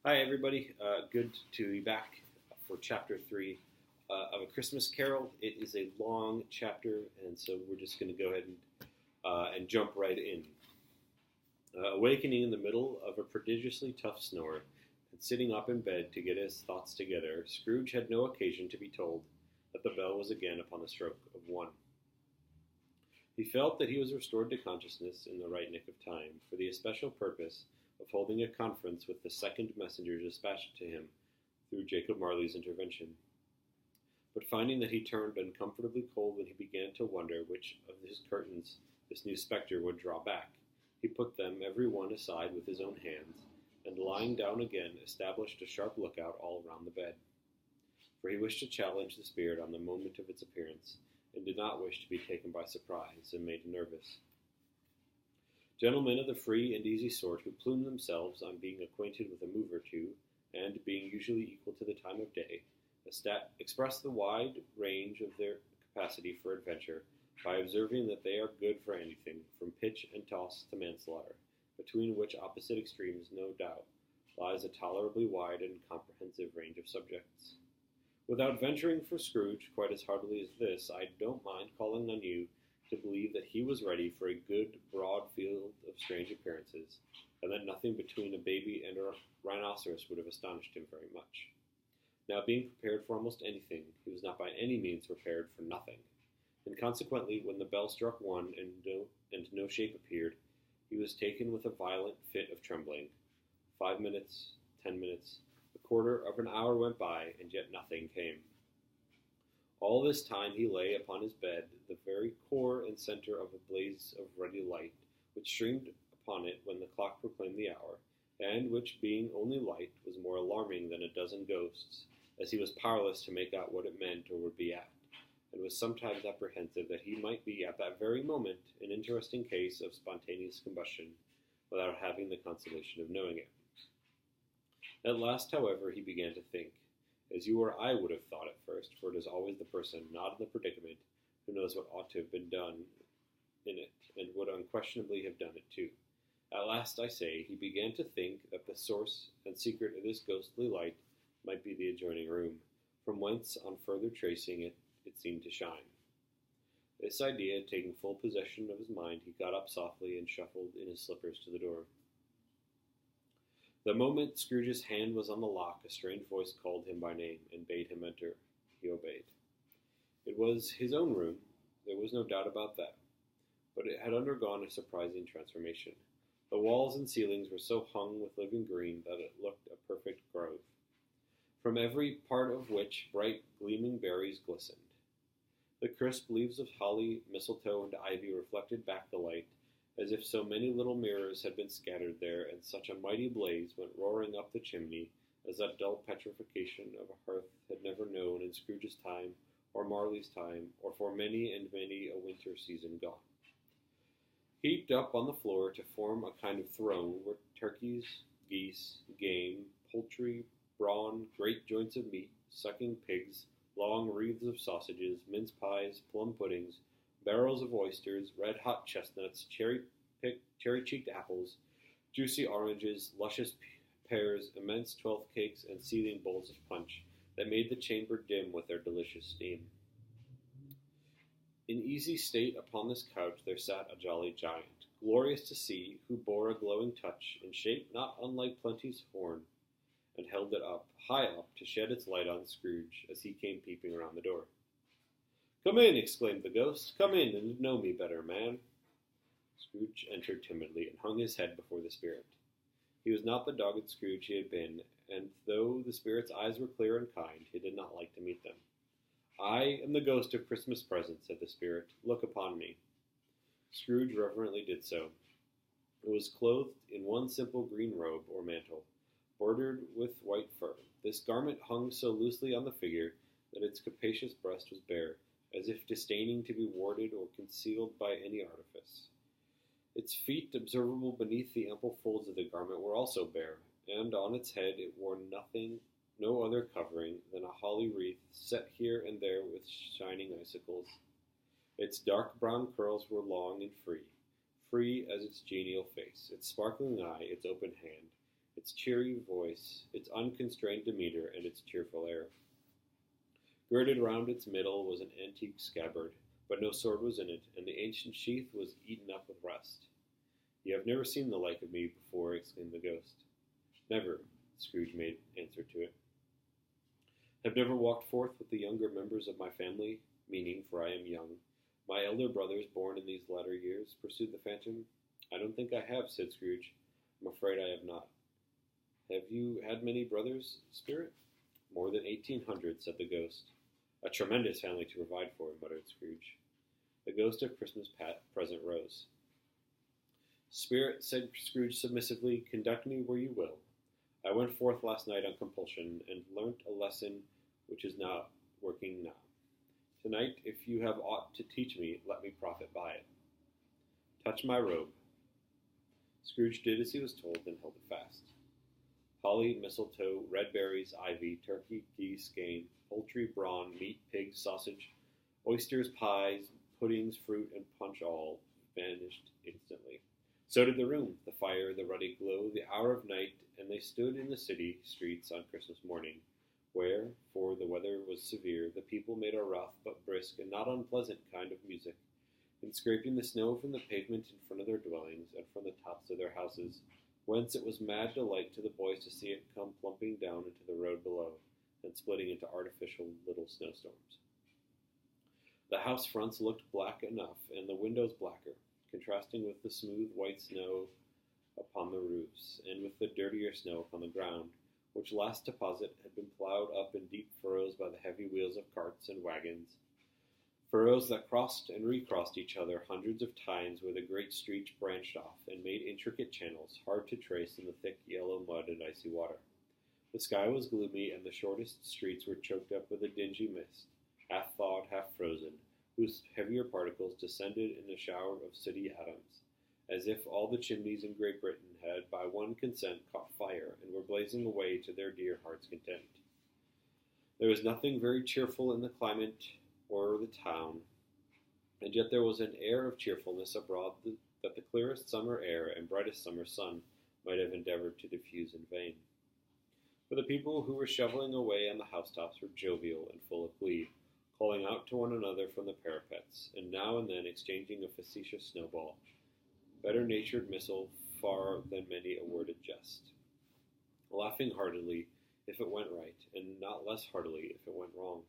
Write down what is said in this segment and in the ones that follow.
Hi, everybody. Good to be back for chapter three of A Christmas Carol. It is a long chapter, and so we're just going to go ahead and jump right in. Awakening in the middle of a prodigiously tough snore and sitting up in bed to get his thoughts together, Scrooge had no occasion to be told that the bell was again upon the stroke of one. He felt that he was restored to consciousness in the right nick of time, for the especial purpose of holding a conference with the second messenger dispatched to him through Jacob Marley's intervention. But finding that he turned uncomfortably cold when he began to wonder which of his curtains this new spectre would draw back, he put them every one aside with his own hands, and lying down again, established a sharp lookout all round the bed. For he wished to challenge the spirit on the moment of its appearance, and did not wish to be taken by surprise and made nervous. Gentlemen of the free and easy sort, who plume themselves on being acquainted with a move or two, and being usually equal to the time of day, express the wide range of their capacity for adventure by observing that they are good for anything, from pitch and toss to manslaughter, between which opposite extremes, no doubt, lies a tolerably wide and comprehensive range of subjects. Without venturing for Scrooge quite as heartily as this, I don't mind calling on you to believe that he was ready for a good, broad field of strange appearances, and that nothing between a baby and a rhinoceros would have astonished him very much. Now, being prepared for almost anything, he was not by any means prepared for nothing, and consequently, when the bell struck one and no shape appeared, he was taken with a violent fit of trembling. 5 minutes, 10 minutes, a quarter of an hour went by, and yet nothing came. All this time he lay upon his bed, the very core and center of a blaze of ruddy light, which streamed upon it when the clock proclaimed the hour, and which, being only light, was more alarming than a dozen ghosts, as he was powerless to make out what it meant or would be at, and was sometimes apprehensive that he might be at that very moment an interesting case of spontaneous combustion, without having the consolation of knowing it. At last, however, he began to think, as you or I would have thought at first, for it is always the person not in the predicament who knows what ought to have been done in it, and would unquestionably have done it too. At last, I say, he began to think that the source and secret of this ghostly light might be the adjoining room, from whence, on further tracing it, it seemed to shine. This idea taking full possession of his mind, he got up softly and shuffled in his slippers to the door. The moment Scrooge's hand was on the lock, a strange voice called him by name and bade him enter. He obeyed. It was his own room, there was no doubt about that, but it had undergone a surprising transformation. The walls and ceilings were so hung with living green that it looked a perfect grove, from every part of which bright, gleaming berries glistened. The crisp leaves of holly, mistletoe, and ivy reflected back the light, as if so many little mirrors had been scattered there, and such a mighty blaze went roaring up the chimney as that dull petrification of a hearth had never known in Scrooge's time, or Marley's time, or for many and many a winter season gone. Heaped up on the floor to form a kind of throne were turkeys, geese, game, poultry, brawn, great joints of meat, sucking pigs, long wreaths of sausages, mince pies, plum puddings, barrels of oysters, red-hot chestnuts, cherry-cheeked apples, juicy oranges, luscious pears, immense 12th cakes, and seething bowls of punch that made the chamber dim with their delicious steam. In easy state upon this couch there sat a jolly giant, glorious to see, who bore a glowing touch, in shape not unlike Plenty's horn, and held it up, high up, to shed its light on Scrooge as he came peeping around the door. "Come in," exclaimed the ghost. "Come in and know me better, man." Scrooge entered timidly and hung his head before the spirit. He was not the dogged Scrooge he had been, and though the spirit's eyes were clear and kind, he did not like to meet them. "I am the ghost of Christmas present," said the spirit. "Look upon me." Scrooge reverently did so. It was clothed in one simple green robe or mantle, bordered with white fur. This garment hung so loosely on the figure that its capacious breast was bare, as if disdaining to be warded or concealed by any artifice. Its feet, observable beneath the ample folds of the garment, were also bare, and on its head it wore no other covering than a holly wreath set here and there with shining icicles. Its dark brown curls were long and free as its genial face, its sparkling eye, its open hand, its cheery voice, its unconstrained demeanor, and its cheerful air. Girded round its middle was an antique scabbard, but no sword was in it, and the ancient sheath was eaten up with rust. "You have never seen the like of me before," exclaimed the ghost. "Never," Scrooge made answer to it. "Have never walked forth with the younger members of my family, meaning, for I am young, my elder brothers born in these latter years?" pursued the phantom. "I don't think I have," said Scrooge. "I'm afraid I have not." "Have you had many brothers, Spirit?" "More than 1,800, said the ghost. "A tremendous family to provide for," muttered Scrooge. The ghost of Christmas present rose. "Spirit," said Scrooge submissively, "conduct me where you will. I went forth last night on compulsion, and learnt a lesson which is not working now. Tonight, if you have aught to teach me, let me profit by it. Touch my robe." Scrooge did as he was told, and held it fast. Holly, mistletoe, red berries, ivy, turkey, geese, game, poultry, brawn, meat, pig, sausage, oysters, pies, puddings, fruit, and punch all vanished instantly. So did the room, the fire, the ruddy glow, the hour of night, and they stood in the city streets on Christmas morning, where, for the weather was severe, the people made a rough but brisk and not unpleasant kind of music, in scraping the snow from the pavement in front of their dwellings and from the tops of their houses, whence it was mad delight to the boys to see it come plumping down into the road below, and splitting into artificial little snowstorms. The house fronts looked black enough, and the windows blacker, contrasting with the smooth white snow upon the roofs, and with the dirtier snow upon the ground, which last deposit had been plowed up in deep furrows by the heavy wheels of carts and wagons, furrows that crossed and recrossed each other hundreds of times, where the great streets branched off and made intricate channels, hard to trace in the thick yellow mud and icy water. The sky was gloomy, and the shortest streets were choked up with a dingy mist, half thawed, half frozen, whose heavier particles descended in a shower of sooty atoms, as if all the chimneys in Great Britain had by one consent caught fire, and were blazing away to their dear hearts' content. There was nothing very cheerful in the climate or the town, and yet there was an air of cheerfulness abroad that the clearest summer air and brightest summer sun might have endeavored to diffuse in vain. For the people who were shoveling away on the housetops were jovial and full of glee, calling out to one another from the parapets, and now and then exchanging a facetious snowball, better-natured missile far than many a worded jest, laughing heartily if it went right, and not less heartily if it went wrong.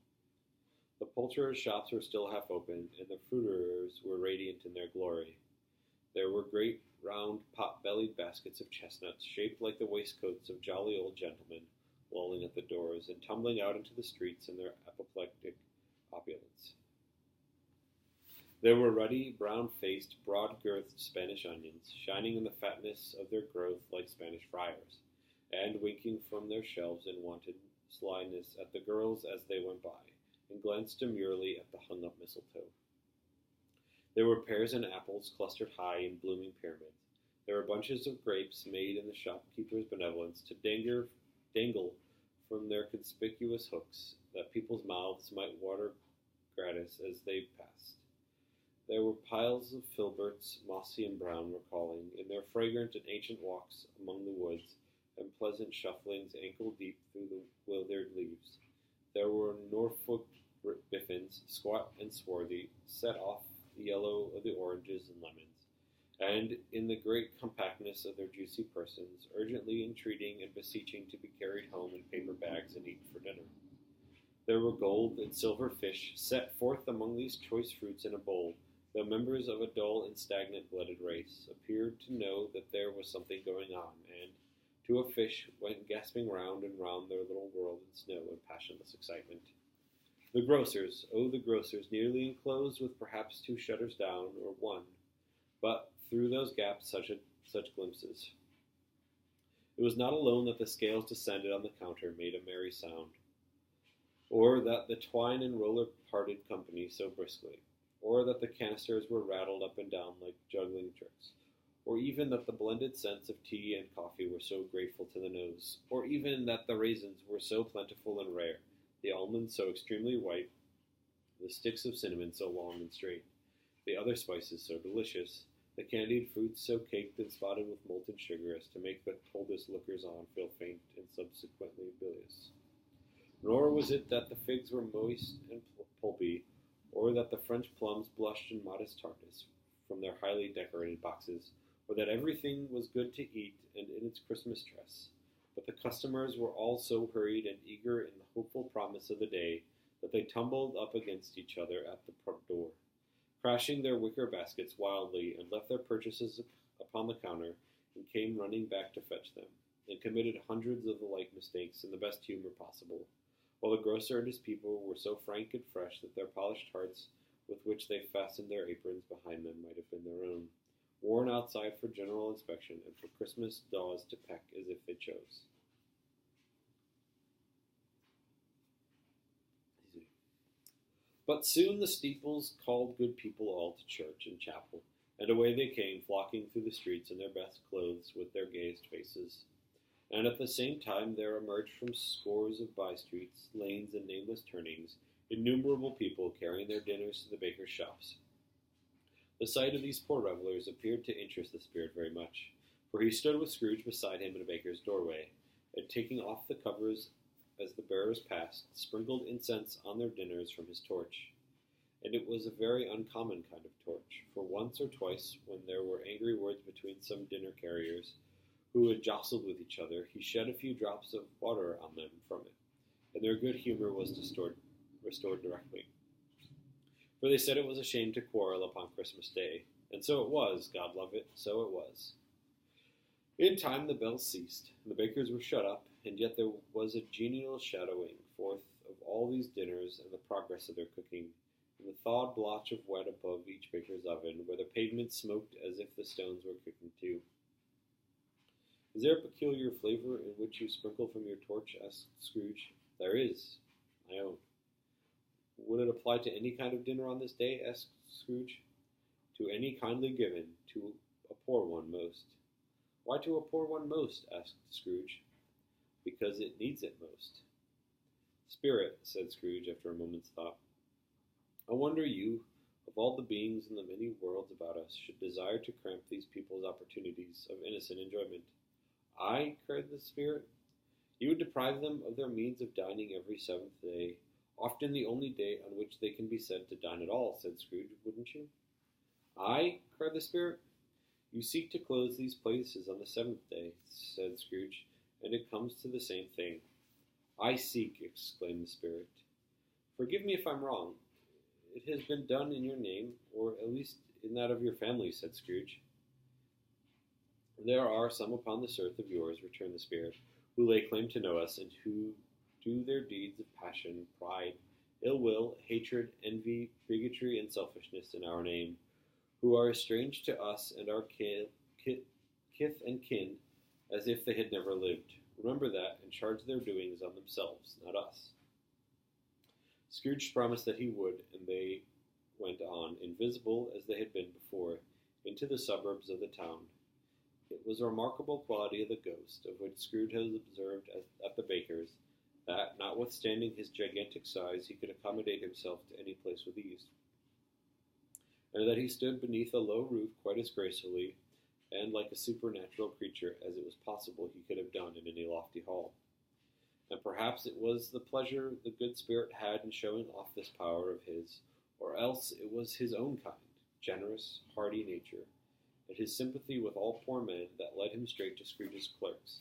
The poulterers' shops were still half open, and the fruiterers were radiant in their glory. There were great round pot-bellied baskets of chestnuts, shaped like the waistcoats of jolly old gentlemen, lolling at the doors, and tumbling out into the streets in their apoplectic opulence. There were ruddy, brown-faced, broad-girthed Spanish onions, shining in the fatness of their growth like Spanish friars, and winking from their shelves in wanton slyness at the girls as they went by, and glanced demurely at the hung-up mistletoe. There were pears and apples clustered high in blooming pyramids. There were bunches of grapes made in the shopkeeper's benevolence to dangle from their conspicuous hooks, that people's mouths might water gratis as they passed. There were piles of filberts, mossy and brown, recalling, in their fragrant and ancient walks among the woods, and pleasant shufflings ankle-deep through the withered leaves. There were Norfolk biffins, squat and swarthy, set off the yellow of the oranges and lemons, and, in the great compactness of their juicy persons, urgently entreating and beseeching to be carried home in paper bags and eaten for dinner. There were gold and silver fish set forth among these choice fruits in a bowl, though members of a dull and stagnant-blooded race appeared to know that there was something going on, and, to a fish, went gasping round and round their little world in snow and passionless excitement. The grocers, oh, the grocers, nearly enclosed with perhaps 2 shutters down, or 1, but through those gaps such glimpses. It was not alone that the scales descended on the counter made a merry sound, or that the twine and roller parted company so briskly, or that the canisters were rattled up and down like juggling tricks, or even that the blended scents of tea and coffee were so grateful to the nose, or even that the raisins were so plentiful and rare, the almonds so extremely white, the sticks of cinnamon so long and straight, the other spices so delicious, the candied fruits so caked and spotted with molten sugar as to make the coldest lookers-on feel faint and subsequently bilious. Nor was it that the figs were moist and pulpy, or that the French plums blushed in modest tartness from their highly decorated boxes, or that everything was good to eat and in its Christmas dress. But the customers were all so hurried and eager in the hopeful promise of the day that they tumbled up against each other at the front door, crashing their wicker baskets wildly, and left their purchases upon the counter, and came running back to fetch them, and committed hundreds of the like mistakes in the best humor possible, while the grocer and his people were so frank and fresh that their polished hearts, with which they fastened their aprons behind them, might have been their own, worn outside for general inspection, and for Christmas daws to peck as if they chose. But soon the steeples called good people all to church and chapel, and away they came, flocking through the streets in their best clothes with their gayest faces. And at the same time there emerged from scores of by-streets, lanes, and nameless turnings, innumerable people carrying their dinners to the bakers' shops. The sight of these poor revelers appeared to interest the spirit very much, for he stood with Scrooge beside him in a baker's doorway, and taking off the covers as the bearers passed, sprinkled incense on their dinners from his torch. And it was a very uncommon kind of torch, for once or twice, when there were angry words between some dinner carriers, who had jostled with each other, he shed a few drops of water on them from it, and their good humor was restored directly. For they said it was a shame to quarrel upon Christmas Day, and so it was, God love it, so it was. In time the bells ceased, and the bakers were shut up, and yet there was a genial shadowing forth of all these dinners and the progress of their cooking, and the thawed blotch of wet above each baker's oven, where the pavement smoked as if the stones were cooking too. Is there a peculiar flavor in which you sprinkle from your torch? Asked Scrooge. There is, I own. Would it apply to any kind of dinner on this day? Asked Scrooge. To any kindly given, to a poor one most. Why to a poor one most? Asked Scrooge. Because it needs it most. Spirit, said Scrooge after a moment's thought, I wonder you, of all the beings in the many worlds about us, should desire to cramp these people's opportunities of innocent enjoyment. I, cried the Spirit, you would deprive them of their means of dining every seventh day, often the only day on which they can be said to dine at all, said Scrooge, wouldn't you? I, cried the Spirit, you seek to close these places on the seventh day, said Scrooge, and it comes to the same thing. I seek, exclaimed the Spirit. Forgive me if I'm wrong. It has been done in your name, or at least in that of your family, said Scrooge. There are some upon this earth of yours, returned the Spirit, who lay claim to know us, and who do their deeds of passion, pride, ill will, hatred, envy, bigotry, and selfishness in our name, who are as strange to us and our kith and kin as if they had never lived. Remember that, and charge their doings on themselves, not us. Scrooge promised that he would, and they went on, invisible as they had been before, into the suburbs of the town. It was a remarkable quality of the ghost, of which Scrooge had observed at the baker's, that, notwithstanding his gigantic size, he could accommodate himself to any place with ease, and that he stood beneath a low roof quite as gracefully and like a supernatural creature as it was possible he could have done in any lofty hall. And perhaps it was the pleasure the good Spirit had in showing off this power of his, or else it was his own kind, generous, hearty nature, and his sympathy with all poor men that led him straight to Scrooge's clerks,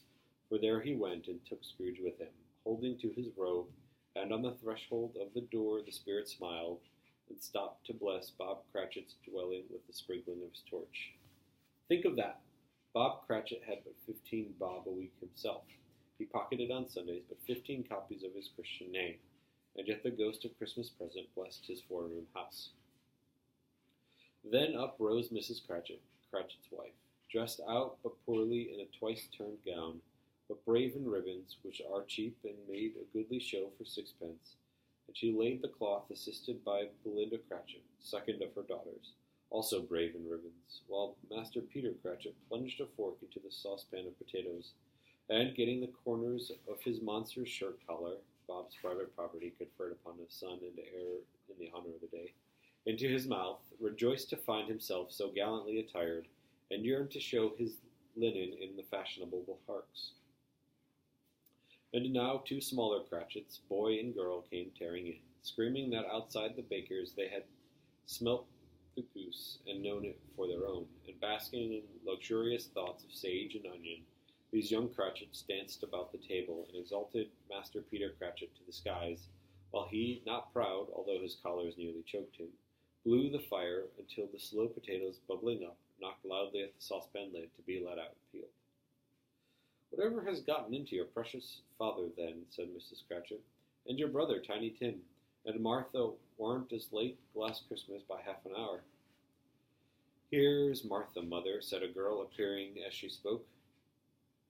for there he went and took Scrooge with him, holding to his robe, and on the threshold of the door the Spirit smiled, and stopped to bless Bob Cratchit's dwelling with the sprinkling of his torch. Think of that! Bob Cratchit had but 15 bob a week himself. He pocketed on Sundays but 15 copies of his Christian name, and yet the ghost of Christmas present blessed his four-room house. Then up rose Mrs. Cratchit, Cratchit's wife, dressed out but poorly in a twice-turned gown, but brave in ribbons, which are cheap and made a goodly show for sixpence, and she laid the cloth, assisted by Belinda Cratchit, second of her daughters, also brave in ribbons, while Master Peter Cratchit plunged a fork into the saucepan of potatoes, and, getting the corners of his monstrous shirt collar, Bob's private property conferred upon his son and heir in the honor of the day, into his mouth, rejoiced to find himself so gallantly attired, and yearned to show his linen in the fashionable parks. And now 2 smaller Cratchits, boy and girl, came tearing in, screaming that outside the baker's they had smelt the goose and known it for their own, and basking in luxurious thoughts of sage and onion, these young Cratchits danced about the table and exalted Master Peter Cratchit to the skies, while he, not proud, although his collars nearly choked him, blew the fire until the slow potatoes, bubbling up, knocked loudly at the saucepan lid to be let out and peeled. "Whatever has gotten into your precious father, then?" said Mrs. Cratchit. "And your brother, Tiny Tim, and Martha warn't as late last Christmas by half an hour." "Here's Martha, mother," said a girl, appearing as she spoke.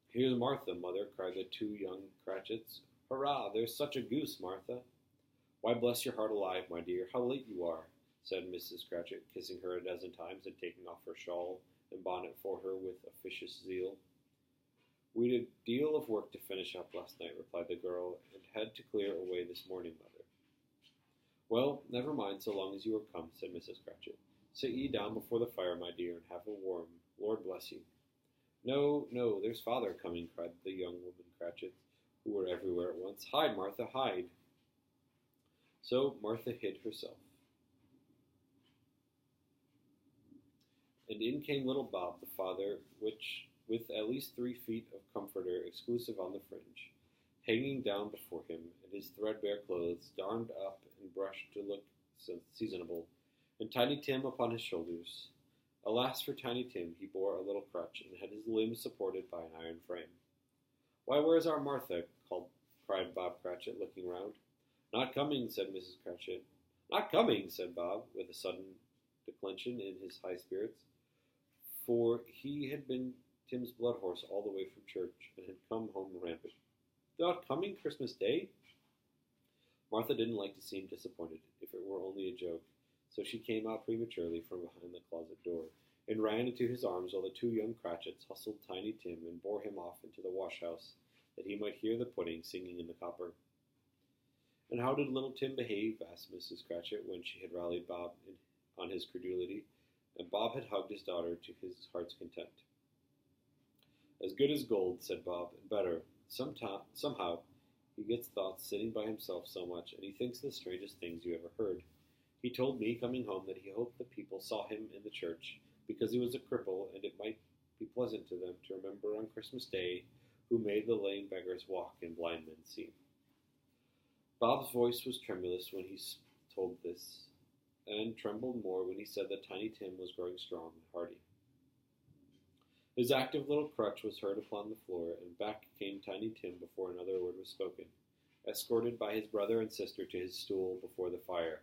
"Here's Martha, mother," cried the 2 young Cratchits. "Hurrah! There's such a goose, Martha." "Why, bless your heart alive, my dear, how late you are," said Mrs. Cratchit, kissing her a dozen times and taking off her shawl and bonnet for her with officious zeal. "We'd a deal of work to finish up last night," replied the girl, "and had to clear away this morning, mother." "Well, never mind so long as you are come," said Mrs. Cratchit. "Sit ye down before the fire, my dear, and have a warm. Lord bless you." "No, no, there's father coming," cried the young woman Cratchits, who were everywhere at once. "Hide, Martha, hide." So Martha hid herself, and in came little Bob, the father, which with at least 3 feet of comforter exclusive on the fringe, hanging down before him, and his threadbare clothes darned up and brushed to look seasonable, and Tiny Tim upon his shoulders. Alas for Tiny Tim, he bore a little crutch, and had his limbs supported by an iron frame. "Why, where's our Martha?" cried Bob Cratchit, looking round. "Not coming," said Mrs. Cratchit. "Not coming!" said Bob, with a sudden declension in his high spirits, for he had been Tim's blood horse all the way from church, and had come home rampant. "Not coming Christmas Day?" Martha didn't like to seem disappointed, if it were only a joke, so she came out prematurely from behind the closet door, and ran into his arms while the 2 young Cratchits hustled Tiny Tim and bore him off into the wash-house, that he might hear the pudding singing in the copper. "And how did little Tim behave?" asked Mrs. Cratchit, when she had rallied Bob on his credulity, and Bob had hugged his daughter to his heart's content. "As good as gold," said Bob, "and better. Somehow he gets thoughts sitting by himself so much, and he thinks the strangest things you ever heard. He told me, coming home, that he hoped the people saw him in the church, because he was a cripple, and it might be pleasant to them to remember on Christmas Day who made the lame beggars walk and blind men see." Bob's voice was tremulous when he told this, and trembled more when he said that Tiny Tim was growing strong and hearty. His active little crutch was heard upon the floor, and back came Tiny Tim before another word was spoken, escorted by his brother and sister to his stool before the fire,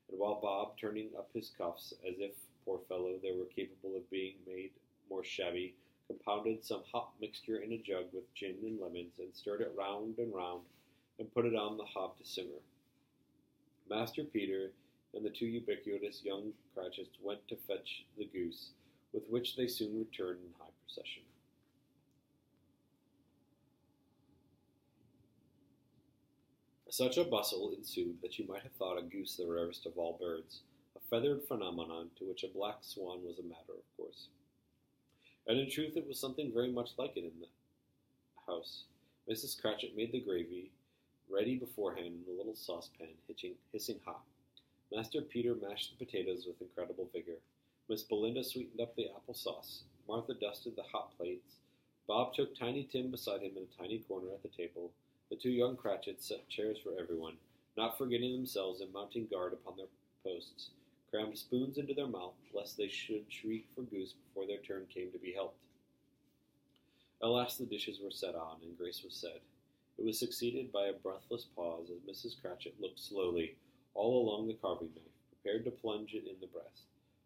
and while Bob, turning up his cuffs, as if, poor fellow, they were capable of being made more shabby, compounded some hot mixture in a jug with gin and lemons, and stirred it round, and put it on the hob to simmer. Master Peter and the 2 ubiquitous young Cratchits went to fetch the goose, with which they soon returned in high procession. Such a bustle ensued that you might have thought a goose the rarest of all birds, a feathered phenomenon to which a black swan was a matter of course. And in truth it was something very much like it in the house. Mrs. Cratchit made the gravy ready beforehand in the little saucepan, hissing hot. Master Peter mashed the potatoes with incredible vigor. Miss Belinda sweetened up the apple sauce. Martha dusted the hot plates. Bob took Tiny Tim beside him in a tiny corner at the table. The 2 young Cratchits set chairs for everyone, not forgetting themselves in mounting guard upon their posts, crammed spoons into their mouth, lest they should shriek for goose before their turn came to be helped. At last the dishes were set on, and grace was said. It was succeeded by a breathless pause as Mrs. Cratchit looked slowly all along the carving knife, prepared to plunge it in the breast.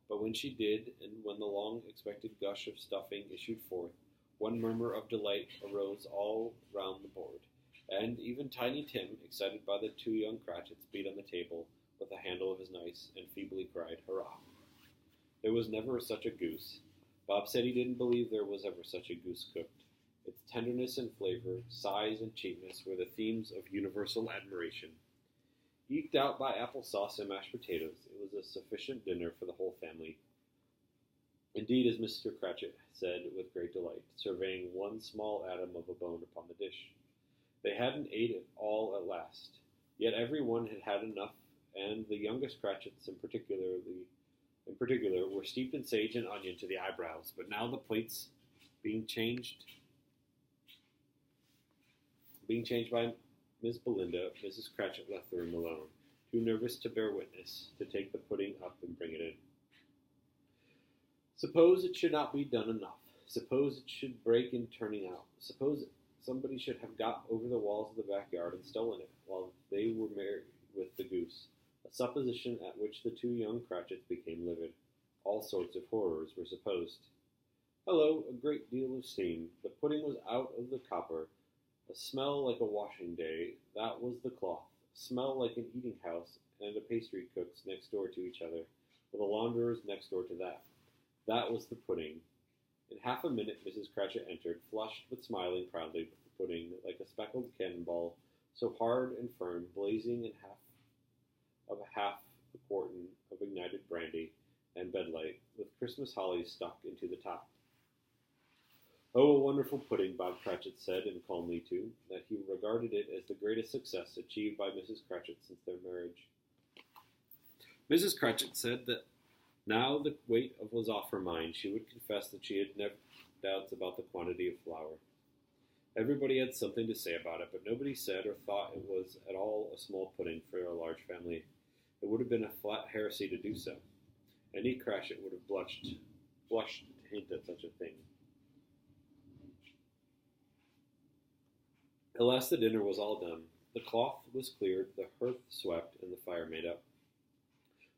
But when she did, and when the long-expected gush of stuffing issued forth, one murmur of delight arose all round the board, and even Tiny Tim, excited by the 2 young Cratchits, beat on the table with the handle of his knife, and feebly cried, "Hurrah!" There was never such a goose. Bob said he didn't believe there was ever such a goose cooked. Its tenderness and flavor, size and cheapness were the themes of universal admiration. Eked out by applesauce and mashed potatoes, it was a sufficient dinner for the whole family. Indeed, as Mr. Cratchit said with great delight, surveying one small atom of a bone upon the dish. They hadn't ate it all at last, yet every one had had enough, and the youngest Cratchits in particular were steeped in sage and onion to the eyebrows. But now the plates being changed by Miss Belinda, Mrs. Cratchit left the room alone, too nervous to bear witness, to take the pudding up and bring it in. Suppose it should not be done enough. Suppose it should break in turning out. Suppose somebody should have got over the walls of the backyard and stolen it while they were merry with the goose. A supposition at which the two young Cratchits became livid. All sorts of horrors were supposed. Hello, a great deal of steam. The pudding was out of the copper. A smell like a washing day. That was the cloth. A smell like an eating house and a pastry cook's next door to each other, with a launderer's next door to that. That was the pudding. In half a minute Mrs. Cratchit entered, flushed but smiling proudly with the pudding, like a speckled cannonball, so hard and firm, blazing in half a quartern of ignited brandy and bedlight, with Christmas hollies stuck into the top. Oh, a wonderful pudding, Bob Cratchit said, and calmly too, that he regarded it as the greatest success achieved by Mrs. Cratchit since their marriage. Mrs. Cratchit said that now the weight was off her mind, she would confess that she had never doubts about the quantity of flour. Everybody had something to say about it, but nobody said or thought it was at all a small pudding for a large family. It would have been a flat heresy to do so. Any Cratchit would have blushed to hint at such a thing. At last the dinner was all done. The cloth was cleared, the hearth swept, and the fire made up.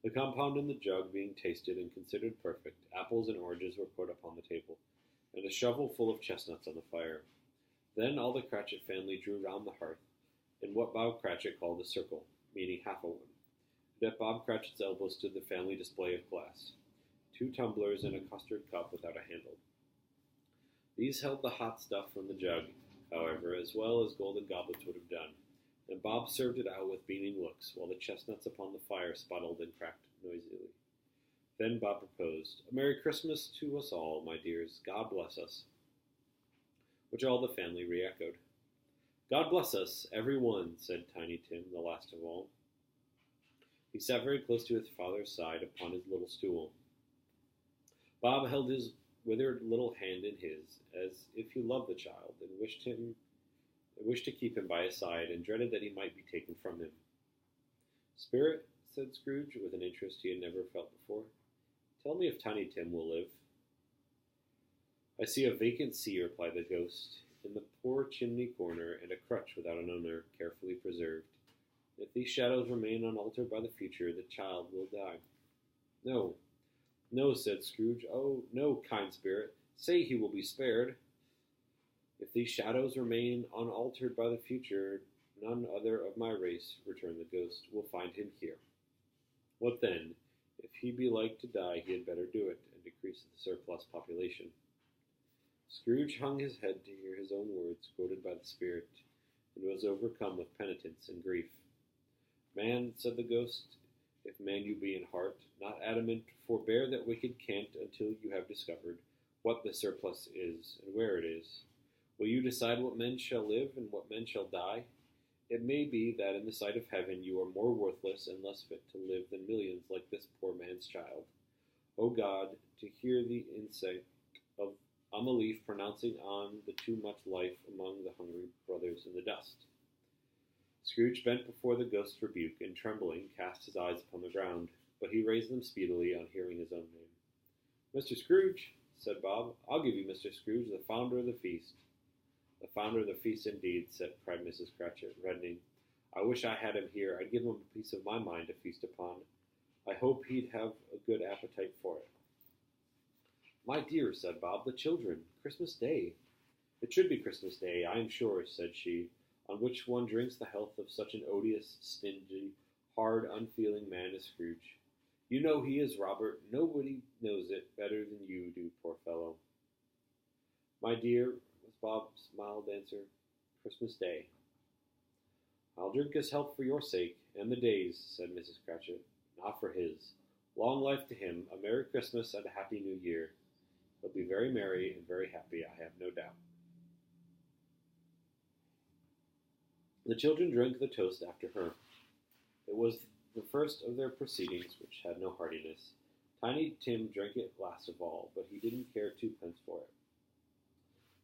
The compound in the jug being tasted and considered perfect, apples and oranges were put upon the table, and a shovel full of chestnuts on the fire. Then all the Cratchit family drew round the hearth, in what Bob Cratchit called a circle, meaning half a one. And at Bob Cratchit's elbow stood the family display of glass, 2 tumblers and a custard cup without a handle. These held the hot stuff from the jug, however, as well as golden goblets would have done, and Bob served it out with beaming looks, while the chestnuts upon the fire sputtered and cracked noisily. Then Bob proposed, "A Merry Christmas to us all, my dears. God bless us," which all the family re-echoed. "God bless us, every one," said Tiny Tim, the last of all. He sat very close to his father's side upon his little stool. Bob held his withered little hand in his, as if he loved the child, and wished to keep him by his side, and dreaded that he might be taken from him. "Spirit," said Scrooge, with an interest he had never felt before, "tell me if Tiny Tim will live." "I see a vacant seat," replied the ghost, "in the poor chimney corner, and a crutch without an owner, carefully preserved. If these shadows remain unaltered by the future, the child will die." "No, no," said Scrooge. "Oh, no, kind spirit. Say he will be spared." "If these shadows remain unaltered by the future, none other of my race," returned the ghost, "will find him here." "What then? If he be like to die, he had better do it, and decrease the surplus population." Scrooge hung his head to hear his own words quoted by the spirit, and was overcome with penitence and grief. "Man," said the ghost, "if man you be in heart, not adamant, forbear that wicked cant until you have discovered what the surplus is, and where it is. Will you decide what men shall live, and what men shall die? It may be that in the sight of heaven you are more worthless and less fit to live than millions like this poor man's child. O God, to hear the insight of Amalif pronouncing on the too much life among the hungry brothers in the dust." Scrooge bent before the ghost's rebuke, and trembling cast his eyes upon the ground, but he raised them speedily on hearing his own name. "Mr. Scrooge," said Bob, "I'll give you Mr. Scrooge, the founder of the feast." "The founder of the feast, indeed," cried Mrs. Cratchit, reddening. "I wish I had him here. I'd give him a piece of my mind to feast upon. I hope he'd have a good appetite for it." "My dear," said Bob, "the children. Christmas Day." "It should be Christmas Day, I am sure," said she, "on which one drinks the health of such an odious, stingy, hard, unfeeling man as Scrooge. You know he is, Robert. Nobody knows it better than you do, poor fellow." "My dear," was Bob's mild answer, "Christmas Day." I'll drink his health for your sake, and the day's, said Mrs. Cratchit, not for his. Long life to him, a Merry Christmas and a Happy New Year. He'll be very merry and very happy, I have no doubt. The children drank the toast after her. It was the first of their proceedings which had no heartiness. Tiny Tim drank it last of all, but he didn't care twopence for it.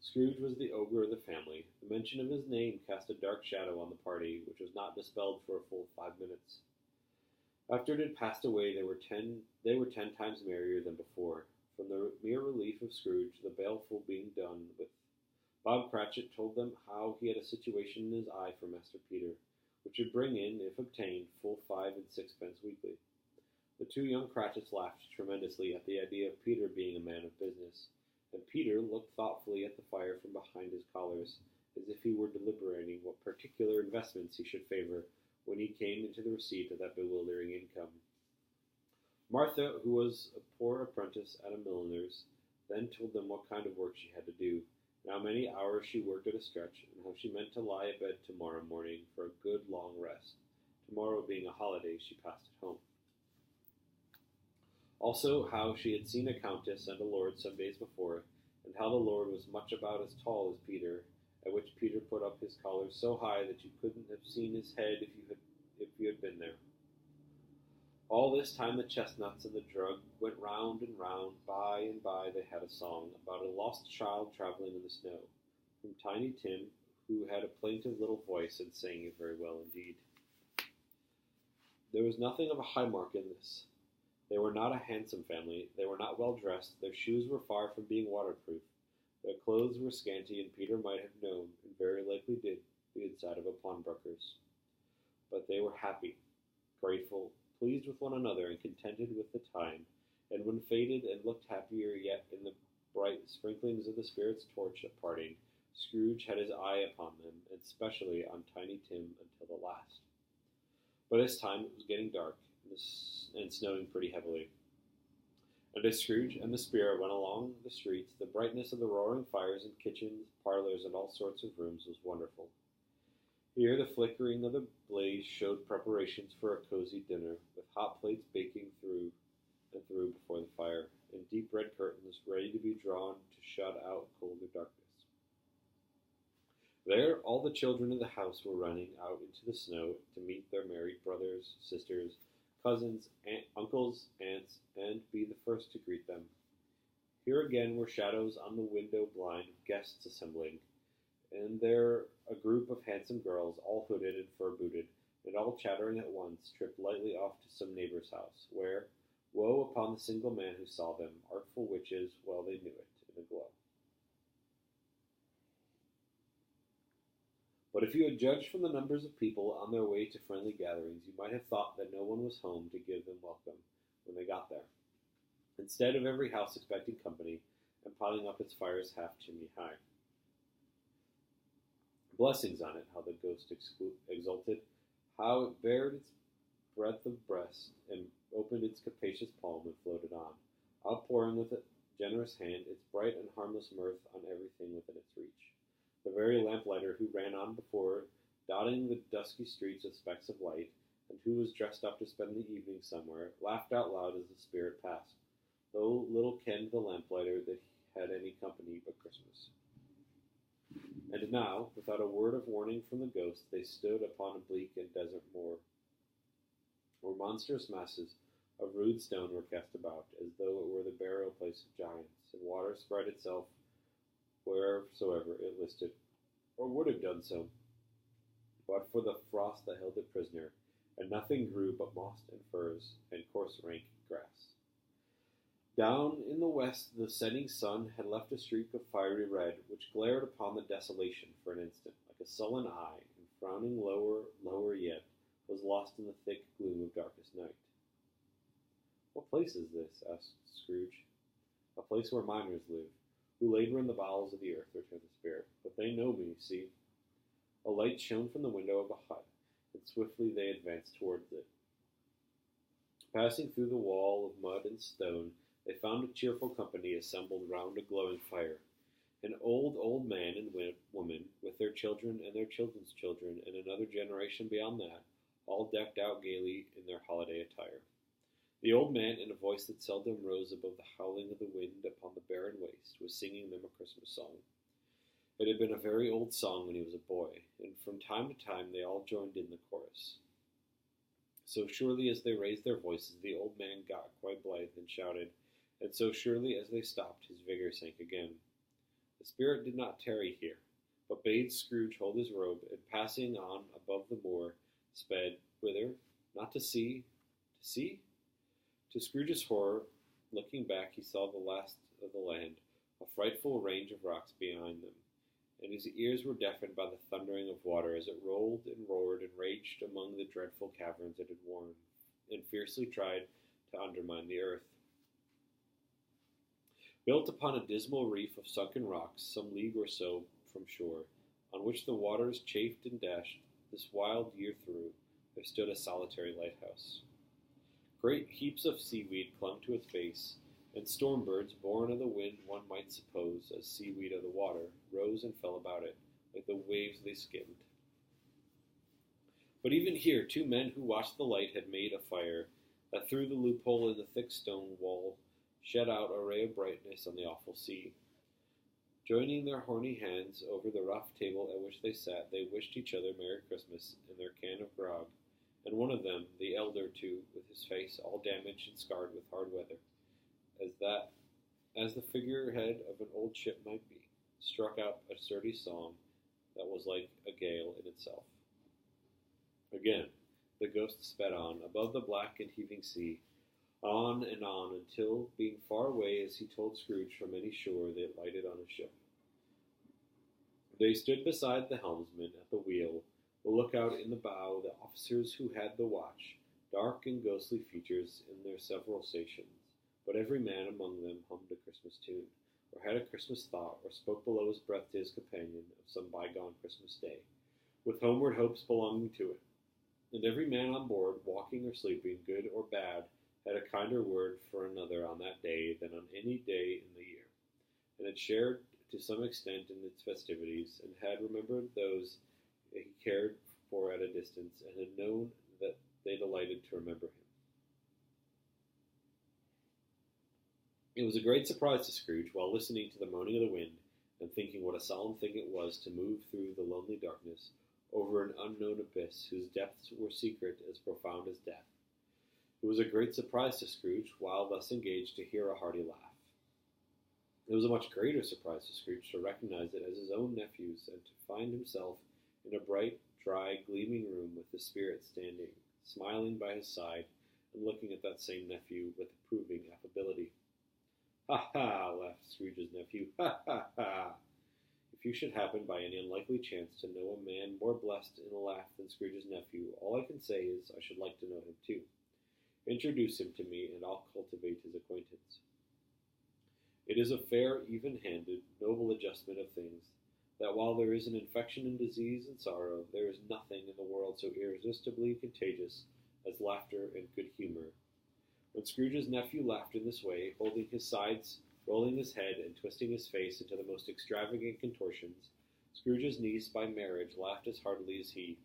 Scrooge was the ogre of the family. The mention of his name cast a dark shadow on the party, which was not dispelled for a full 5 minutes. After it had passed away, they were 10 times merrier than before. From the mere relief of Scrooge, the baleful being done with, Bob Cratchit told them how he had a situation in his eye for Master Peter, which would bring in, if obtained, full 5 and 6 pence weekly. The two young Cratchits laughed tremendously at the idea of Peter being a man of business, and Peter looked thoughtfully at the fire from behind his collars, as if he were deliberating what particular investments he should favor when he came into the receipt of that bewildering income. Martha, who was a poor apprentice at a milliner's, then told them what kind of work she had to do, and how many hours she worked at a stretch, and how she meant to lie abed tomorrow morning for a good long rest, tomorrow being a holiday she passed at home. Also how she had seen a countess and a lord some days before, and how the lord was much about as tall as Peter, at which Peter put up his collar so high that you couldn't have seen his head if you had been there. All this time the chestnuts and the drug went round and round. By and by they had a song about a lost child traveling in the snow, from Tiny Tim, who had a plaintive little voice and sang it very well indeed. There was nothing of a high mark in this. They were not a handsome family. They were not well dressed. Their shoes were far from being waterproof. Their clothes were scanty, and Peter might have known, and very likely did, the inside of a pawnbroker's. But they were happy, grateful, pleased with one another, and contented with the time, and when faded and looked happier yet in the bright sprinklings of the spirit's torch at parting, Scrooge had his eye upon them, and especially on Tiny Tim until the last. By this time it was getting dark, and snowing pretty heavily. And as Scrooge and the spirit went along the streets, the brightness of the roaring fires in kitchens, parlors, and all sorts of rooms was wonderful. Here the flickering of the blaze showed preparations for a cozy dinner, with hot plates baking through and through before the fire, and deep red curtains ready to be drawn to shut out colder darkness. There all the children of the house were running out into the snow to meet their married brothers, sisters, cousins, uncles, aunts, and be the first to greet them. Here again were shadows on the window blind of guests assembling, and there a group of handsome girls, all hooded and fur-booted, and all chattering at once, tripped lightly off to some neighbor's house, where, woe upon the single man who saw them, artful witches, well they knew it, in a glow. But if you had judged from the numbers of people on their way to friendly gatherings, you might have thought that no one was home to give them welcome when they got there. Instead of every house expecting company, and piling up its fires half chimney high. Blessings on it, how the ghost exulted, how it bared its breadth of breast, and opened its capacious palm and floated on, outpouring with a generous hand its bright and harmless mirth on everything within its reach. The very lamplighter who ran on before, dotting the dusky streets with specks of light, and who was dressed up to spend the evening somewhere, laughed out loud as the spirit passed, though little kenned the lamplighter that he had any company but Christmas. And now, without a word of warning from the ghost, they stood upon a bleak and desert moor, where monstrous masses of rude stone were cast about, as though it were the burial place of giants, and water spread itself wheresoever it listed, or would have done so, but for the frost that held it prisoner, and nothing grew but moss and furze and coarse rank grass. Down in the west the setting sun had left a streak of fiery red, which glared upon the desolation for an instant, like a sullen eye, and frowning lower yet, was lost in the thick gloom of darkest night. "What place is this?" asked Scrooge. "A place where miners live, who labor in the bowels of the earth," returned the spirit. "But they know me, see." A light shone from the window of a hut, and swiftly they advanced towards it. Passing through the wall of mud and stone, they found a cheerful company assembled round a glowing fire, An old, old man and woman, with their children and their children's children, and another generation beyond that, all decked out gaily in their holiday attire. The old man, in a voice that seldom rose above the howling of the wind upon the barren waste, was singing them a Christmas song. It had been a very old song when he was a boy, and from time to time they all joined in the chorus. So surely as they raised their voices, the old man got quite blithe and shouted, and so surely as they stopped, his vigor sank again. The spirit did not tarry here, but bade Scrooge hold his robe, and passing on above the moor, sped whither? Not to sea. To sea? To Scrooge's horror, looking back, he saw the last of the land, a frightful range of rocks behind them, and his ears were deafened by the thundering of water as it rolled and roared and raged among the dreadful caverns it had worn, and fiercely tried to undermine the earth. Built upon a dismal reef of sunken rocks, some league or so from shore, on which the waters chafed and dashed this wild year through, there stood a solitary lighthouse. Great heaps of seaweed clung to its base, and storm birds, born of the wind one might suppose, as seaweed of the water, rose and fell about it, like the waves they skimmed. But even here 2 men who watched the light had made a fire, that through the loophole in the thick stone wall shed out a ray of brightness on the awful sea. Joining their horny hands over the rough table at which they sat, they wished each other Merry Christmas in their can of grog, and one of them, the elder too, with his face all damaged and scarred with hard weather, as the figurehead of an old ship might be, struck out a sturdy song that was like a gale in itself. Again, the ghost sped on, above the black and heaving sea, on and on, until, being far away, as he told Scrooge, from any shore, they lighted on a ship. They stood beside the helmsman at the wheel, the lookout in the bow, the officers who had the watch, dark and ghostly features in their several stations, but every man among them hummed a Christmas tune, or had a Christmas thought, or spoke below his breath to his companion of some bygone Christmas day, with homeward hopes belonging to it. And every man on board, walking or sleeping, good or bad, had a kinder word for another on that day than on any day in the year, and had shared to some extent in its festivities, and had remembered those he cared for at a distance, and had known that they delighted to remember him. It was a great surprise to Scrooge, while listening to the moaning of the wind, and thinking what a solemn thing it was to move through the lonely darkness, over an unknown abyss whose depths were secret as profound as death. It was a great surprise to Scrooge, while thus engaged, to hear a hearty laugh. It was a much greater surprise to Scrooge to recognize it as his own nephew's, and to find himself in a bright, dry, gleaming room with the spirit standing, smiling by his side, and looking at that same nephew with approving affability. "Ha, ha!" laughed Scrooge's nephew. "Ha, ha, ha!" If you should happen by any unlikely chance to know a man more blessed in a laugh than Scrooge's nephew, all I can say is I should like to know him too. Introduce him to me, and I'll cultivate his acquaintance. It is a fair, even-handed, noble adjustment of things, that while there is an infection in disease and sorrow, there is nothing in the world so irresistibly contagious as laughter and good humor. When Scrooge's nephew laughed in this way, holding his sides, rolling his head, and twisting his face into the most extravagant contortions, Scrooge's niece by marriage laughed as heartily as he,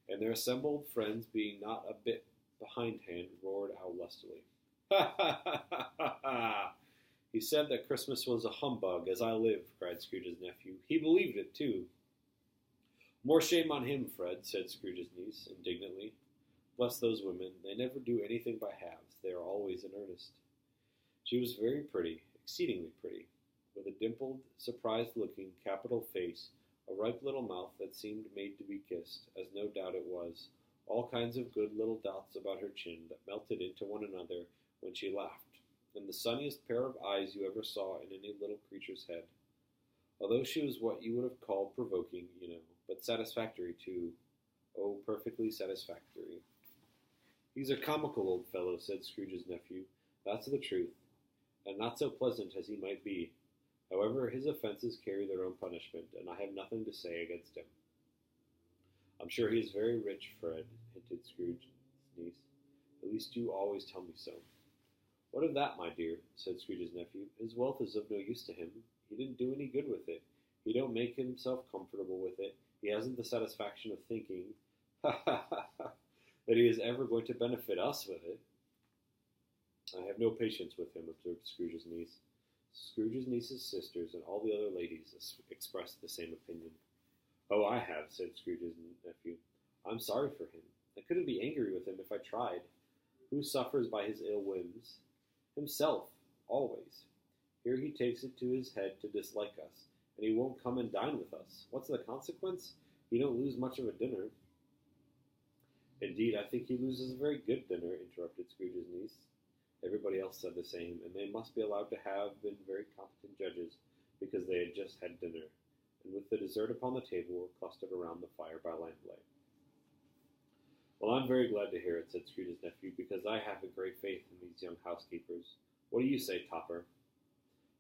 and their assembled friends, being not a bit behindhand, roared out lustily. "Ha, ha, ha, ha, ha, ha! He said that Christmas was a humbug, as I live," cried Scrooge's nephew. "He believed it, too." "More shame on him, Fred," said Scrooge's niece, indignantly. "Bless those women, they never do anything by halves. They are always in earnest." She was very pretty, exceedingly pretty, with a dimpled, surprised-looking, capital face, a ripe little mouth that seemed made to be kissed, as no doubt it was, all kinds of good little dots about her chin that melted into one another when she laughed, and the sunniest pair of eyes you ever saw in any little creature's head. Although she was what you would have called provoking, but satisfactory, too. Oh, perfectly satisfactory. "He's a comical old fellow," said Scrooge's nephew. "That's the truth, and not so pleasant as he might be. However, his offences carry their own punishment, and I have nothing to say against him." "I'm sure he is very rich, Fred," hinted Scrooge's niece. "At least you always tell me so." "What of that, my dear?" said Scrooge's nephew. "His wealth is of no use to him. He didn't do any good with it. He don't make himself comfortable with it. He hasn't the satisfaction of thinking that he is ever going to benefit us with it. I have no patience with him, observed Scrooge's niece. Scrooge's niece's sisters and all the other ladies expressed the same opinion. Oh, I have, said Scrooge's nephew. I'm sorry for him. I couldn't be angry with him if I tried. Who suffers by his ill whims? Himself, always. Here he takes it to his head to dislike us, and he won't come and dine with us. What's the consequence? He don't lose much of a dinner. Indeed, I think he loses a very good dinner, interrupted Scrooge's niece. Everybody else said the same, and they must be allowed to have been very competent judges, because they had just had dinner, and with the dessert upon the table were clustered around the fire by lamplight. Well, I'm very glad to hear it, said Scrooge's nephew, because I have a great faith in these young housekeepers. What do you say, Topper?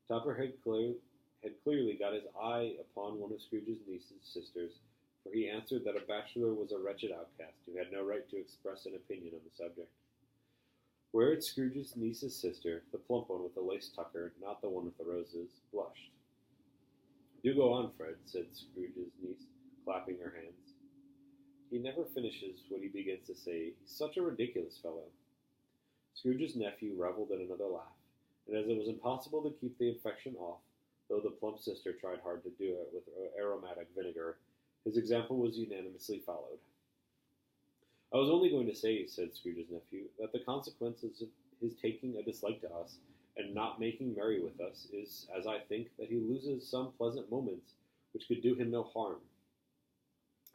Topper had clearly got his eye upon one of Scrooge's niece's sisters, for he answered that a bachelor was a wretched outcast who had no right to express an opinion on the subject. Whereat Scrooge's niece's sister, the plump one with the lace tucker, not the one with the roses, blushed. Do go on, Fred, said Scrooge's niece, clapping her hands. He never finishes what he begins to say. He's such a ridiculous fellow. Scrooge's nephew revelled in another laugh, and as it was impossible to keep the infection off, though the plump sister tried hard to do it with aromatic vinegar, his example was unanimously followed. I was only going to say, said Scrooge's nephew, that the consequences of his taking a dislike to us and not making merry with us is, as I think, that he loses some pleasant moments which could do him no harm.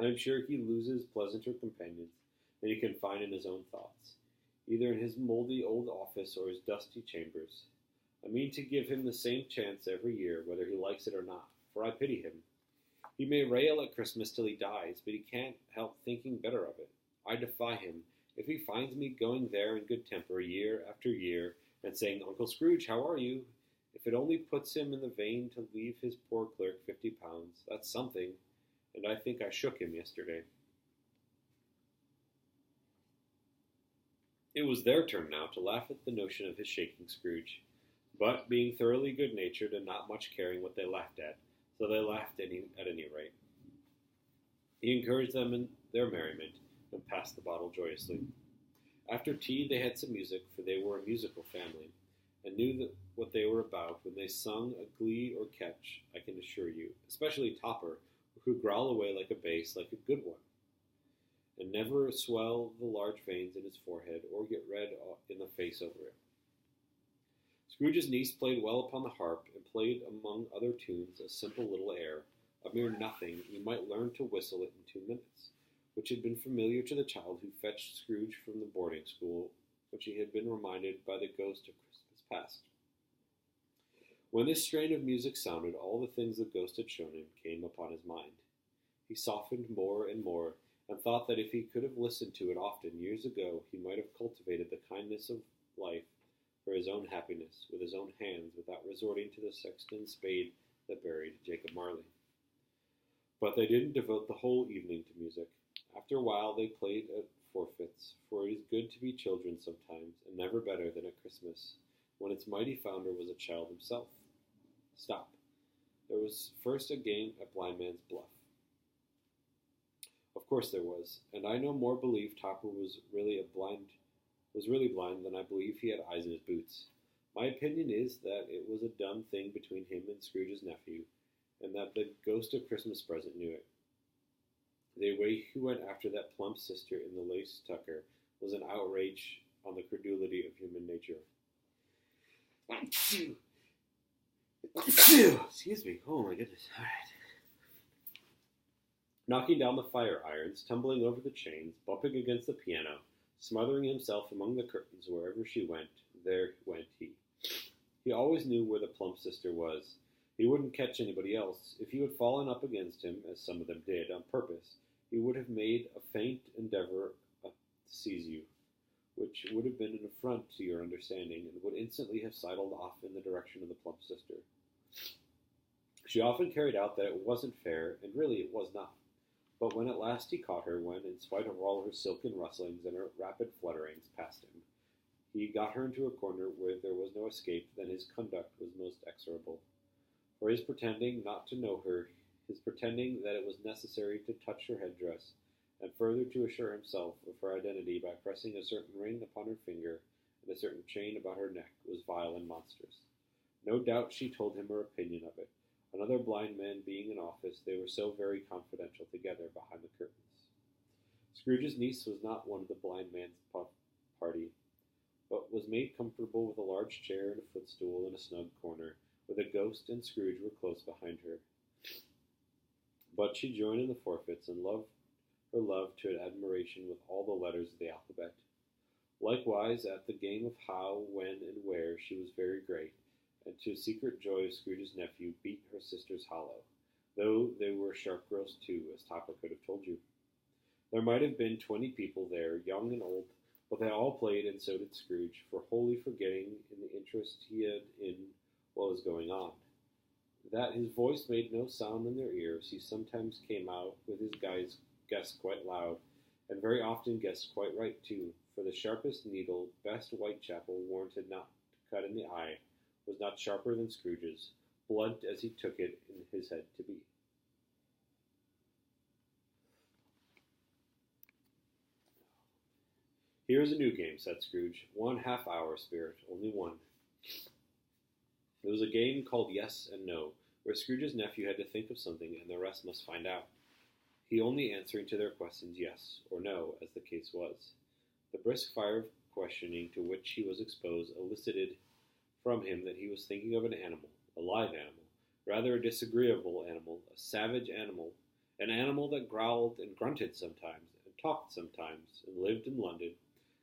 I am sure he loses pleasanter companions than he can find in his own thoughts, either in his mouldy old office or his dusty chambers. I mean to give him the same chance every year, whether he likes it or not, for I pity him. He may rail at Christmas till he dies, but he can't help thinking better of it. I defy him. If he finds me going there in good temper year after year, and saying, Uncle Scrooge, how are you? If it only puts him in the vein to leave his poor clerk 50 pounds, that's something, and I think I shook him yesterday. It was their turn now to laugh at the notion of his shaking Scrooge, but being thoroughly good-natured and not much caring what they laughed at, so they laughed at any rate. He encouraged them in their merriment, and passed the bottle joyously. After tea they had some music, for they were a musical family, and knew what they were about when they sung a glee or catch, I can assure you, especially Topper, who could growl away like a bass, like a good one, and never swell the large veins in his forehead, or get red in the face over it. Scrooge's niece played well upon the harp, and played among other tunes a simple little air, a mere nothing, you might learn to whistle it in 2 minutes, which had been familiar to the child who fetched Scrooge from the boarding school, which he had been reminded by the ghost of Christmas past. When this strain of music sounded, all the things the ghost had shown him came upon his mind. He softened more and more, and thought that if he could have listened to it often years ago, he might have cultivated the kindness of life for his own happiness with his own hands, without resorting to the sexton's spade that buried Jacob Marley. But they didn't devote the whole evening to music. After a while they played at forfeits, for it is good to be children sometimes, and never better than at Christmas, when its mighty founder was a child himself. Stop. There was first a game at Blind Man's Bluff. Of course there was, and I no more believe Topper was really blind than I believe he had eyes in his boots. My opinion is that it was a dumb thing between him and Scrooge's nephew, and that the ghost of Christmas present knew it. The way he went after that plump sister in the lace tucker was an outrage on the credulity of human nature. Excuse me. Oh my goodness. All right. Knocking down the fire irons, tumbling over the chains, bumping against the piano, smothering himself among the curtains wherever she went, there went he. He always knew where the plump sister was. He wouldn't catch anybody else. If you had fallen up against him, as some of them did, on purpose, he would have made a faint endeavor to seize you, which would have been an affront to your understanding, and would instantly have sidled off in the direction of the plump sister. She often carried out that it wasn't fair, and really it was not. But when at last he caught her, when, in spite of all her silken rustlings and her rapid flutterings past him, he got her into a corner where there was no escape, then his conduct was most exorable. For his pretending not to know her, his pretending that it was necessary to touch her headdress, and further to assure himself of her identity by pressing a certain ring upon her finger and a certain chain about her neck, was vile and monstrous. No doubt she told him her opinion of it. Another blind man being in office, they were so very confidential together behind the curtains. Scrooge's niece was not one of the blind man's party, but was made comfortable with a large chair and a footstool in a snug corner, where the ghost and Scrooge were close behind her. But she joined in the forfeits, and loved her love to admiration with all the letters of the alphabet. Likewise, at the game of how, when, and where, she was very great, and to secret joy of Scrooge's nephew, beat her sisters hollow, though they were sharp girls too, as Topper could have told you. There might have been 20 people there, young and old, but they all played, and so did Scrooge, for wholly forgetting in the interest he had in what was going on. That his voice made no sound in their ears, he sometimes came out with his guess quite loud, and very often guessed quite right too, for the sharpest needle best Whitechapel warranted not to cut in the eye was not sharper than Scrooge's, blunt as he took it in his head to be. Here is a new game, said Scrooge. 1/2 hour, Spirit, only one. It was a game called Yes and No, where Scrooge's nephew had to think of something and the rest must find out, he only answering to their questions yes or no, as the case was. The brisk fire of questioning to which he was exposed elicited from him that he was thinking of an animal, a live animal, rather a disagreeable animal, a savage animal, an animal that growled and grunted sometimes, and talked sometimes, and lived in London,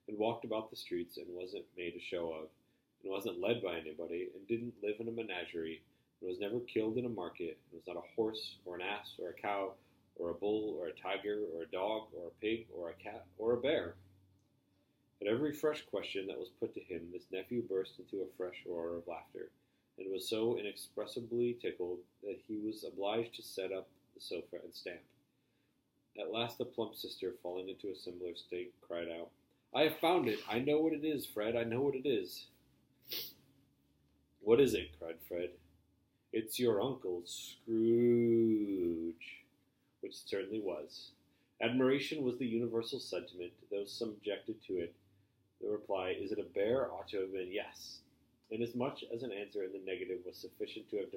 and walked about the streets, and wasn't made a show of, and wasn't led by anybody, and didn't live in a menagerie, and was never killed in a market, and was not a horse, or an ass, or a cow, or a bull, or a tiger, or a dog, or a pig, or a cat, or a bear. At every fresh question that was put to him, this nephew burst into a fresh roar of laughter, and was so inexpressibly tickled that he was obliged to set up the sofa and stamp. At last the plump sister, falling into a similar state, cried out, "I have found it! I know what it is, Fred! I know what it is!" "What is it?" cried Fred. "It's your Uncle Scrooge," which it certainly was. Admiration was the universal sentiment, though some objected to it. The reply, "Is it a bear?" ought to have been yes, inasmuch as an answer in the negative was sufficient to have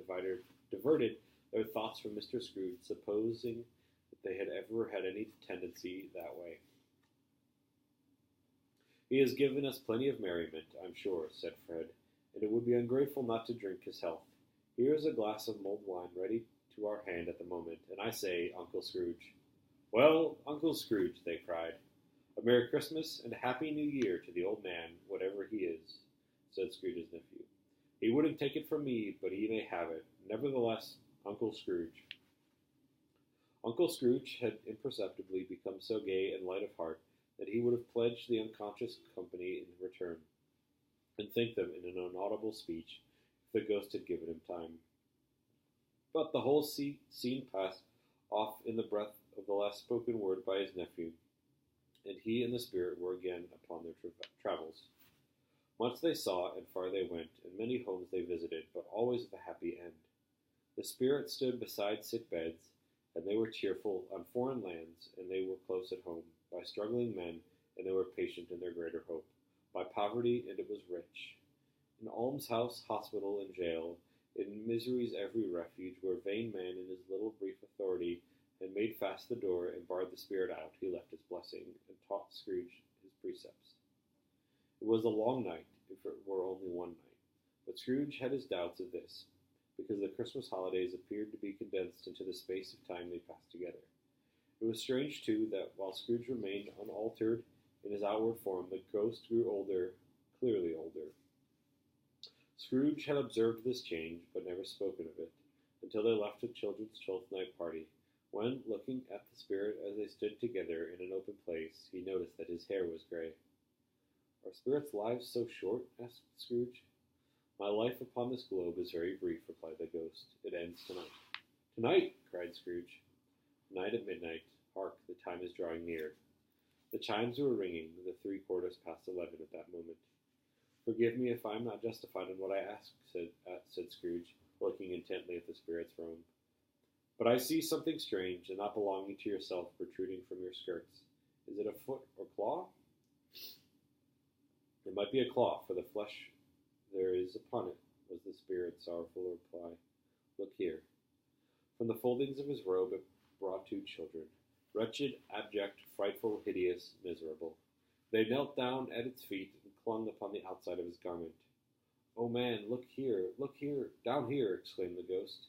diverted their thoughts from Mr. Scrooge, supposing that they had ever had any tendency that way. "He has given us plenty of merriment, I'm sure," said Fred, "and it would be ungrateful not to drink his health. Here is a glass of mulled wine ready to our hand at the moment, and I say, Uncle Scrooge." "Well, Uncle Scrooge," they cried, "a Merry Christmas and a Happy New Year to the old man, whatever he is," said Scrooge's nephew. "He wouldn't take it from me, but he may have it. Nevertheless, Uncle Scrooge." Uncle Scrooge had imperceptibly become so gay and light of heart that he would have pledged the unconscious company in return, and thanked them in an inaudible speech, if the ghost had given him time. But the whole scene passed off in the breath of the last spoken word by his nephew, and he and the spirit were again upon their travels. Much they saw, and far they went, and many homes they visited, but always with a happy end. The spirit stood beside sick beds, and they were cheerful on foreign lands, and they were close at home, by struggling men, and they were patient in their greater hope, by poverty, and it was rich. In almshouse, hospital, and jail, in misery's every refuge, where vain man in his little brief authority had made fast the door and barred the spirit out, he left his blessing, and taught Scrooge his precepts. It was a long night, if it were only one night, but Scrooge had his doubts of this, because the Christmas holidays appeared to be condensed into the space of time they passed together. It was strange, too, that while Scrooge remained unaltered in his outward form, the ghost grew older, clearly older. Scrooge had observed this change, but never spoken of it, until they left the children's 12th night party, when, looking at the spirit as they stood together in an open place, he noticed that his hair was gray. "Are spirits' lives so short?" asked Scrooge. "My life upon this globe is very brief," replied the ghost. "It ends tonight." "Tonight!" cried Scrooge. "Tonight at midnight. Hark, the time is drawing near." The chimes were ringing, the 3/4 past 11 at that moment. "Forgive me if I am not justified in what I ask," said Scrooge. looking intently at the spirit's robe. "But I see something strange and not belonging to yourself protruding from your skirts. Is it a foot or claw?" "It might be a claw, for the flesh there is upon it," was the spirit's sorrowful reply. "Look here." From the foldings of his robe it brought two children, wretched, abject, frightful, hideous, miserable. They knelt down at its feet and clung upon the outside of his garment. "Oh man, look here, down here!" exclaimed the ghost.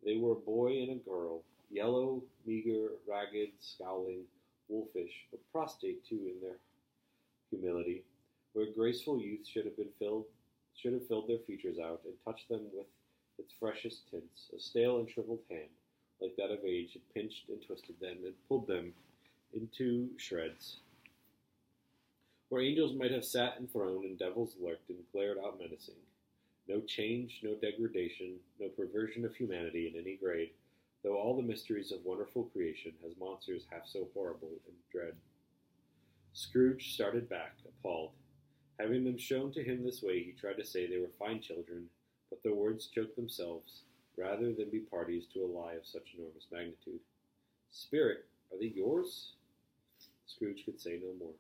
They were a boy and a girl, yellow, meager, ragged, scowling, wolfish, but prostrate too in their humility, where graceful youth should have filled their features out and touched them with its freshest tints. A stale and shriveled hand, like that of age, had pinched and twisted them and pulled them into shreds. Where angels might have sat enthroned and devils lurked and glared out menacing. No change, no degradation, no perversion of humanity in any grade, though all the mysteries of wonderful creation has monsters half so horrible and dread. Scrooge started back, appalled. Having them shown to him this way, he tried to say they were fine children, but the words choked themselves, rather than be parties to a lie of such enormous magnitude. "Spirit, are they yours?" Scrooge could say no more.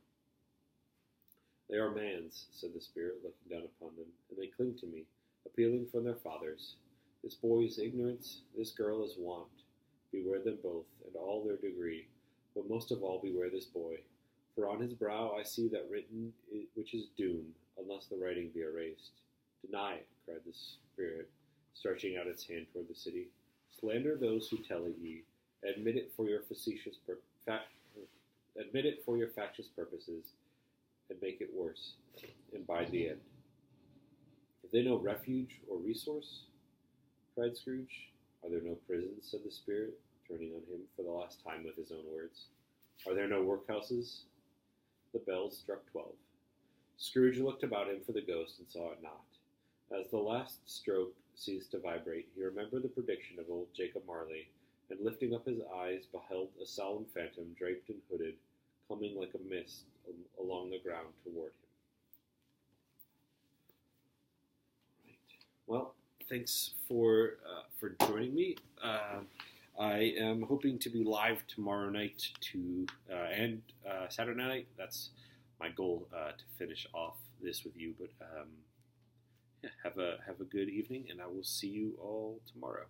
"They are man's," said the spirit, looking down upon them, "and they cling to me, appealing from their fathers. This boy is ignorance, this girl is want. Beware them both, and all their degree, but most of all beware this boy. For on his brow I see that written which is doom, unless the writing be erased. Deny it," cried the spirit, stretching out its hand toward the city. "Slander those who tell it ye. Admit it for your factious purposes, and make it worse, and bide the end." "Have they no refuge or resource?" cried Scrooge. "Are there no prisons?" said the spirit, turning on him for the last time with his own words. "Are there no workhouses?" The bells struck 12. Scrooge looked about him for the ghost and saw it not. As the last stroke ceased to vibrate, he remembered the prediction of old Jacob Marley, and lifting up his eyes beheld a solemn phantom, draped and hooded, coming like a mist along the ground toward him. Right. Well, thanks for joining me. I am hoping to be live tomorrow night and Saturday night. That's my goal to finish off this with you. But yeah, have a good evening, and I will see you all tomorrow.